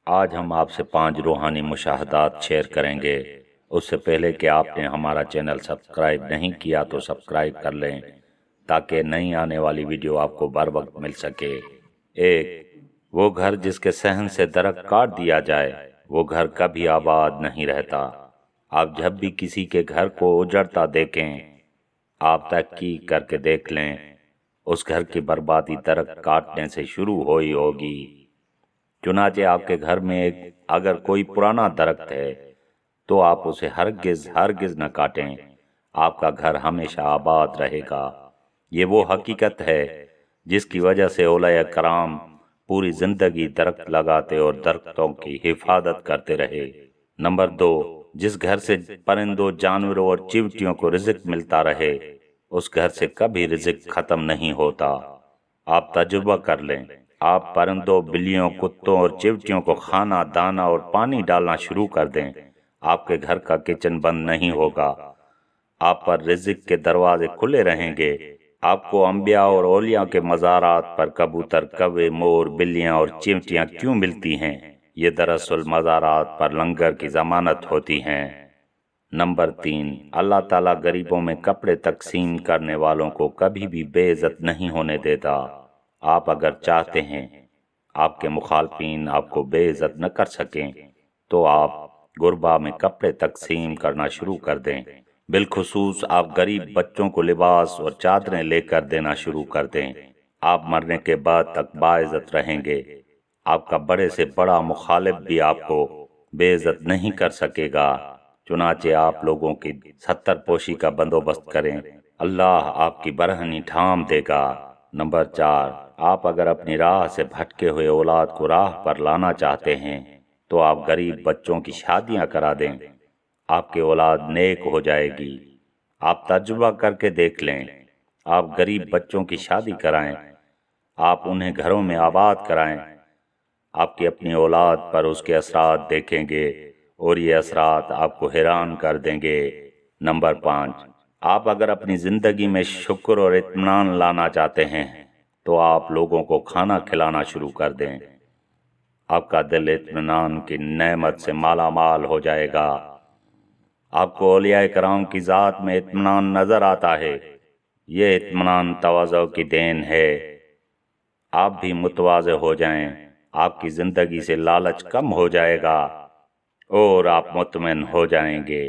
آج ہم آپ سے 5 روحانی مشاہدات شیئر کریں گے۔ اس سے پہلے کہ آپ نے ہمارا چینل سبسکرائب نہیں کیا تو سبسکرائب کر لیں تاکہ نئی آنے والی ویڈیو آپ کو بر وقت مل سکے۔ 1، وہ گھر جس کے صحن سے درخت کاٹ دیا جائے وہ گھر کبھی آباد نہیں رہتا۔ آپ جب بھی کسی کے گھر کو اجڑتا دیکھیں آپ تحقیق کر کے دیکھ لیں اس گھر کی بربادی درخت کاٹنے سے شروع ہوئی ہوگی۔ چنانچہ آپ کے گھر میں اگر کوئی پرانا درخت ہے تو آپ اسے ہرگز نہ کاٹیں، آپ کا گھر ہمیشہ آباد رہے گا۔ یہ وہ حقیقت ہے جس کی وجہ سے اولیاء کرام پوری زندگی درخت لگاتے اور درختوں کی حفاظت کرتے رہے۔ نمبر 2، جس گھر سے پرندوں، جانوروں اور چیونٹیوں کو رزق ملتا رہے اس گھر سے کبھی رزق ختم نہیں ہوتا۔ آپ تجربہ کر لیں، آپ پرندوں، بلیوں، کتوں اور چیونٹیوں کو کھانا، دانا اور پانی ڈالنا شروع کر دیں، آپ کے گھر کا کچن بند نہیں ہوگا، آپ پر رزق کے دروازے کھلے رہیں گے۔ آپ کو انبیاء اور اولیاء کے مزارات پر کبوتر، کوے، مور، بلیاں اور چیونٹیاں کیوں ملتی ہیں؟ یہ دراصل مزارات پر لنگر کی ضمانت ہوتی ہیں۔ نمبر 3، اللہ تعالیٰ غریبوں میں کپڑے تقسیم کرنے والوں کو کبھی بھی بے عزت نہیں ہونے دیتا۔ آپ اگر چاہتے ہیں آپ کے مخالفین آپ کو بے عزت نہ کر سکیں تو آپ غربا میں کپڑے تقسیم کرنا شروع کر دیں۔ بالخصوص آپ غریب بچوں کو لباس اور چادریں لے کر دینا شروع کر دیں۔ آپ مرنے کے بعد تک باعزت رہیں گے۔ آپ کا بڑے سے بڑا مخالف بھی آپ کو بے عزت نہیں کر سکے گا۔ چنانچہ آپ لوگوں کی 70 پوشی کا بندوبست کریں، اللہ آپ کی برہنی ٹھام دے گا۔ نمبر 4، آپ اگر اپنی راہ سے بھٹکے ہوئے اولاد کو راہ پر لانا چاہتے ہیں تو آپ غریب بچوں کی شادیاں کرا دیں، آپ کی اولاد نیک ہو جائے گی۔ آپ تجربہ کر کے دیکھ لیں، آپ غریب بچوں کی شادی کرائیں، آپ انہیں گھروں میں آباد کرائیں، آپ کی اپنی اولاد پر اس کے اثرات دیکھیں گے اور یہ اثرات آپ کو حیران کر دیں گے۔ نمبر 5، آپ اگر اپنی زندگی میں شکر اور اطمینان لانا چاہتے ہیں تو آپ لوگوں کو کھانا کھلانا شروع کر دیں، آپ کا دل اطمینان کی نعمت سے مالا مال ہو جائے گا۔ آپ کو اولیاء کرام کی ذات میں اطمینان نظر آتا ہے، یہ اطمینان تواضع کی دین ہے۔ آپ بھی متواضع ہو جائیں، آپ کی زندگی سے لالچ کم ہو جائے گا اور آپ مطمئن ہو جائیں گے۔